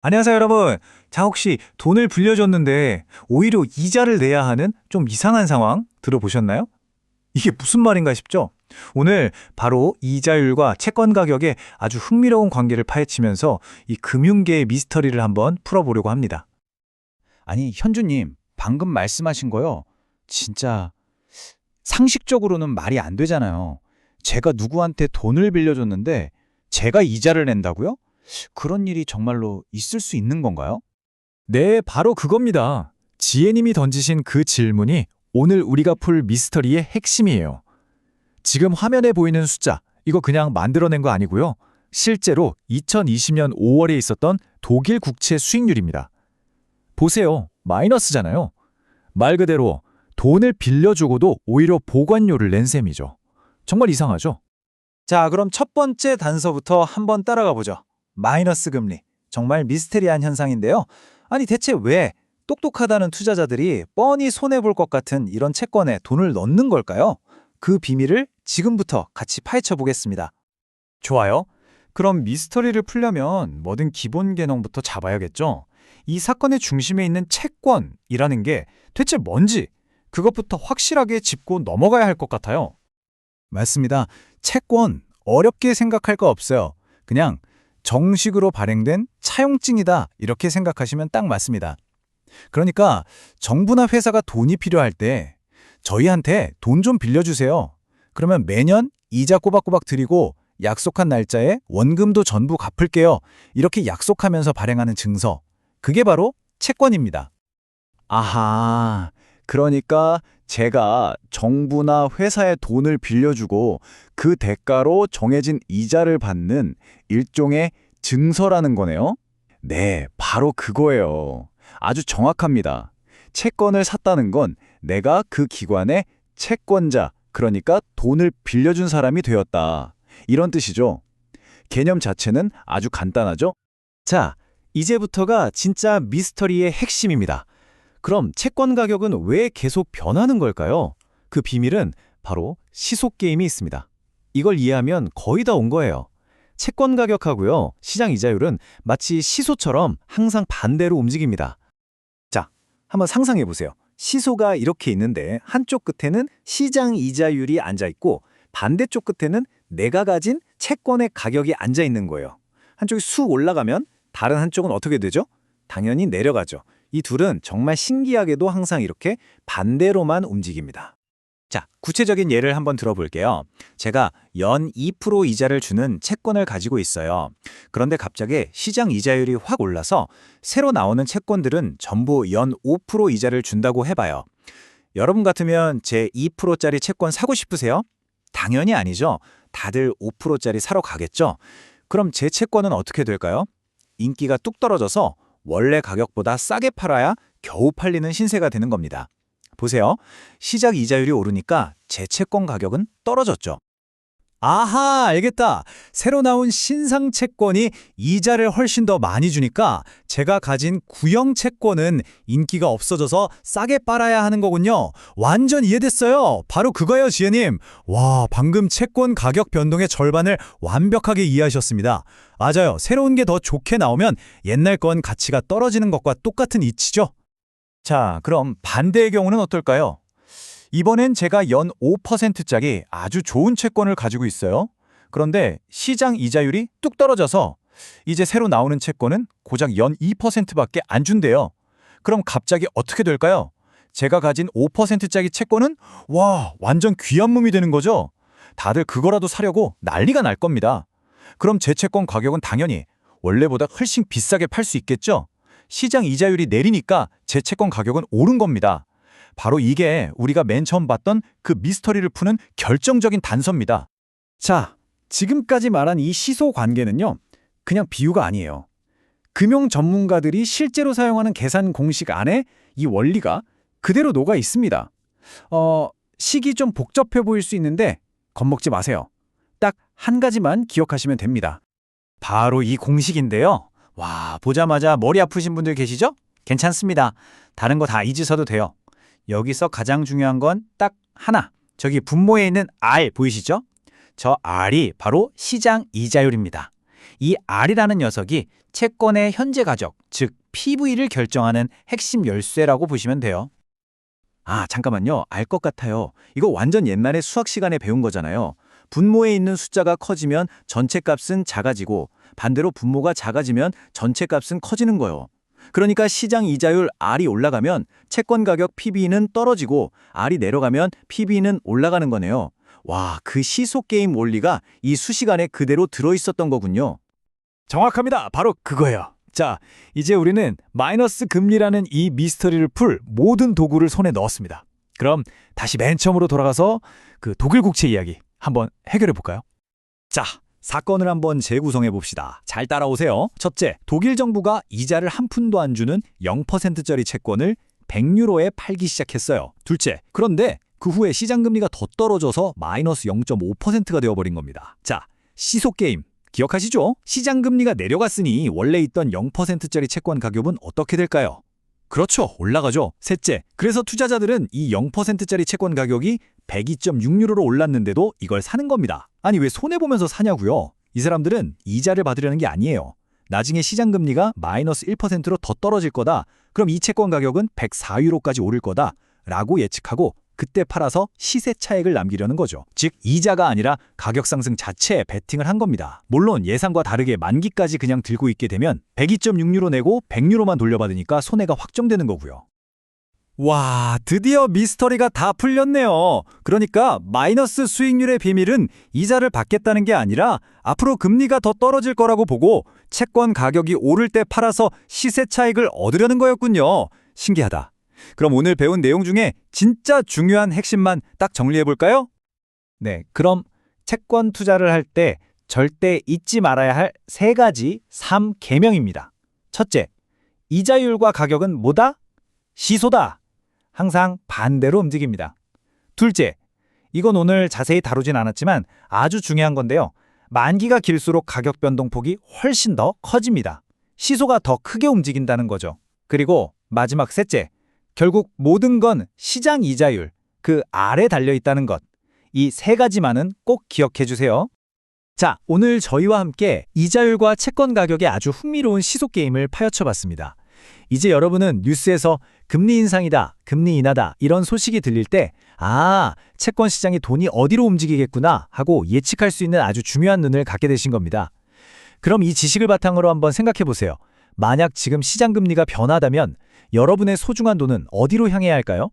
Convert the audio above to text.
안녕하세요, 여러분. 자, 혹시 돈을 빌려줬는데 오히려 이자를 내야 하는 좀 이상한 상황 들어보셨나요? 이게 무슨 말인가 싶죠? 오늘 바로 이자율과 채권 가격의 아주 흥미로운 관계를 파헤치면서 이 금융계의 미스터리를 한번 풀어보려고 합니다. 아니, 현주님, 방금 말씀하신 거요. 진짜 상식적으로는 말이 안 되잖아요. 제가 누구한테 돈을 빌려줬는데 제가 이자를 낸다고요? 그런 일이 정말로 있을 수 있는 건가요? 네, 바로 그겁니다. 지혜님이 던지신 그 질문이 오늘 우리가 풀 미스터리의 핵심이에요. 지금 화면에 보이는 숫자, 이거 그냥 만들어낸 거 아니고요. 실제로 2020년 5월에 있었던 독일 국채 수익률입니다. 보세요. 마이너스잖아요. 말 그대로 돈을 빌려주고도 오히려 보관료를 낸 셈이죠. 정말 이상하죠? 자, 그럼 첫 번째 단서부터 한번 따라가 보죠. 마이너스 금리. 정말 미스테리한 현상인데요. 아니, 대체 왜 똑똑하다는 투자자들이 뻔히 손해볼 것 같은 이런 채권에 돈을 넣는 걸까요? 그 비밀을 지금부터 같이 파헤쳐 보겠습니다. 좋아요. 그럼 미스터리를 풀려면 뭐든 기본 개념부터 잡아야겠죠? 이 사건의 중심에 있는 채권이라는 게 대체 뭔지 그것부터 확실하게 짚고 넘어가야 할 것 같아요. 맞습니다. 채권, 어렵게 생각할 거 없어요. 그냥 정식으로 발행된 차용증이다 이렇게 생각하시면 딱 맞습니다. 그러니까 정부나 회사가 돈이 필요할 때 저희한테 돈 좀 빌려주세요. 그러면 매년 이자 꼬박꼬박 드리고 약속한 날짜에 원금도 전부 갚을게요. 이렇게 약속하면서 발행하는 증서. 그게 바로 채권입니다. 아하, 그러니까 제가 정부나 회사에 돈을 빌려주고 그 대가로 정해진 이자를 받는 일종의 증서라는 거네요. 네, 바로 그거예요. 아주 정확합니다. 채권을 샀다는 건 내가 그 기관의 채권자, 그러니까 돈을 빌려준 사람이 되었다. 이런 뜻이죠. 개념 자체는 아주 간단하죠? 자, 이제부터가 진짜 미스터리의 핵심입니다. 그럼 채권 가격은 왜 계속 변하는 걸까요? 그 비밀은 바로 시속 게임이 있습니다. 이걸 이해하면 거의 다 온 거예요. 채권 가격하고요, 시장 이자율은 마치 시소처럼 항상 반대로 움직입니다. 자, 한번 상상해 보세요. 시소가 이렇게 있는데 한쪽 끝에는 시장 이자율이 앉아 있고 반대쪽 끝에는 내가 가진 채권의 가격이 앉아 있는 거예요. 한쪽이 쑥 올라가면 다른 한쪽은 어떻게 되죠? 당연히 내려가죠. 이 둘은 정말 신기하게도 항상 이렇게 반대로만 움직입니다. 자, 구체적인 예를 한번 들어볼게요. 제가 연 2% 이자를 주는 채권을 가지고 있어요. 그런데 갑자기 시장 이자율이 확 올라서 새로 나오는 채권들은 전부 연 5% 이자를 준다고 해봐요. 여러분 같으면 제 2%짜리 채권 사고 싶으세요? 당연히 아니죠. 다들 5%짜리 사러 가겠죠. 그럼 제 채권은 어떻게 될까요? 인기가 뚝 떨어져서 원래 가격보다 싸게 팔아야 겨우 팔리는 신세가 되는 겁니다. 보세요. 시작 이자율이 오르니까 제 채권 가격은 떨어졌죠. 아하, 알겠다. 새로 나온 신상 채권이 이자를 훨씬 더 많이 주니까 제가 가진 구형 채권은 인기가 없어져서 싸게 빨아야 하는 거군요. 완전 이해됐어요. 바로 그거예요, 지혜님. 와, 방금 채권 가격 변동의 절반을 완벽하게 이해하셨습니다. 맞아요. 새로운 게 더 좋게 나오면 옛날 건 가치가 떨어지는 것과 똑같은 이치죠. 자, 그럼 반대의 경우는 어떨까요? 이번엔 제가 연 5%짜리 아주 좋은 채권을 가지고 있어요. 그런데 시장 이자율이 뚝 떨어져서 이제 새로 나오는 채권은 고작 연 2%밖에 안 준대요. 그럼 갑자기 어떻게 될까요? 제가 가진 5%짜리 채권은 완전 귀한 몸이 되는 거죠. 다들 그거라도 사려고 난리가 날 겁니다. 그럼 제 채권 가격은 당연히 원래보다 훨씬 비싸게 팔 수 있겠죠? 시장 이자율이 내리니까 제 채권 가격은 오른 겁니다. 바로 이게 우리가 맨 처음 봤던 그 미스터리를 푸는 결정적인 단서입니다. 자, 지금까지 말한 이 시소 관계는요, 그냥 비유가 아니에요. 금융 전문가들이 실제로 사용하는 계산 공식 안에 이 원리가 그대로 녹아 있습니다. 식이 좀 복잡해 보일 수 있는데 겁먹지 마세요. 딱 한 가지만 기억하시면 됩니다. 바로 이 공식인데요. 와, 보자마자 머리 아프신 분들 계시죠? 괜찮습니다. 다른 거 다 잊으셔도 돼요. 여기서 가장 중요한 건 딱 하나. 저기 분모에 있는 R 보이시죠? 저 R이 바로 시장 이자율입니다. 이 R이라는 녀석이 채권의 현재 가격, 즉 PV를 결정하는 핵심 열쇠라고 보시면 돼요. 아, 잠깐만요. 알 것 같아요. 이거 완전 옛날에 수학 시간에 배운 거잖아요. 분모에 있는 숫자가 커지면 전체 값은 작아지고 반대로 분모가 작아지면 전체 값은 커지는 거예요. 그러니까 시장 이자율 R이 올라가면 채권 가격 PB는 떨어지고 R이 내려가면 PB는 올라가는 거네요. 와, 그 시소 게임 원리가 이 수식안에 그대로 들어있었던 거군요. 정확합니다. 바로 그거예요. 자, 이제 우리는 마이너스 금리라는 이 미스터리를 풀 모든 도구를 손에 넣었습니다. 그럼 다시 맨 처음으로 돌아가서 그 독일 국채 이야기 한번 해결해 볼까요? 자, 사건을 한번 재구성해 봅시다. 잘 따라오세요. 첫째, 독일 정부가 이자를 한 푼도 안 주는 0%짜리 채권을 100유로에 팔기 시작했어요. 둘째, 그런데 그 후에 시장 금리가 더 떨어져서 마이너스 0.5%가 되어버린 겁니다. 자, 시소 게임. 기억하시죠? 시장 금리가 내려갔으니 원래 있던 0%짜리 채권 가격은 어떻게 될까요? 그렇죠. 올라가죠. 셋째, 그래서 투자자들은 이 0%짜리 채권 가격이 102.6유로로 올랐는데도 이걸 사는 겁니다. 아니 왜 손해보면서 사냐고요? 이 사람들은 이자를 받으려는 게 아니에요. 나중에 시장 금리가 마이너스 1%로 더 떨어질 거다. 그럼 이 채권 가격은 104유로까지 오를 거다. 라고 예측하고 그때 팔아서 시세 차익을 남기려는 거죠. 즉 이자가 아니라 가격 상승 자체에 베팅을 한 겁니다. 물론 예상과 다르게 만기까지 그냥 들고 있게 되면 102.6유로 내고 100유로만 돌려받으니까 손해가 확정되는 거고요. 와, 드디어 미스터리가 다 풀렸네요. 그러니까 마이너스 수익률의 비밀은 이자를 받겠다는 게 아니라 앞으로 금리가 더 떨어질 거라고 보고 채권 가격이 오를 때 팔아서 시세 차익을 얻으려는 거였군요. 신기하다. 그럼 오늘 배운 내용 중에 진짜 중요한 핵심만 딱 정리해 볼까요? 네, 그럼 채권 투자를 할 때 절대 잊지 말아야 할 세 가지 3계명입니다. 첫째, 이자율과 가격은 뭐다? 시소다. 항상 반대로 움직입니다. 둘째, 이건 오늘 자세히 다루진 않았지만 아주 중요한 건데요. 만기가 길수록 가격 변동폭이 훨씬 더 커집니다. 시소가 더 크게 움직인다는 거죠. 그리고 마지막 셋째, 결국 모든 건 시장 이자율, 그 아래 달려 있다는 것. 이 세 가지만은 꼭 기억해 주세요. 자, 오늘 저희와 함께 이자율과 채권 가격의 아주 흥미로운 시소 게임을 파헤쳐 봤습니다. 이제 여러분은 뉴스에서 금리 인상이다, 금리 인하다 이런 소식이 들릴 때 아, 채권 시장이 돈이 어디로 움직이겠구나 하고 예측할 수 있는 아주 중요한 눈을 갖게 되신 겁니다. 그럼 이 지식을 바탕으로 한번 생각해 보세요. 만약 지금 시장 금리가 변하다면 여러분의 소중한 돈은 어디로 향해야 할까요?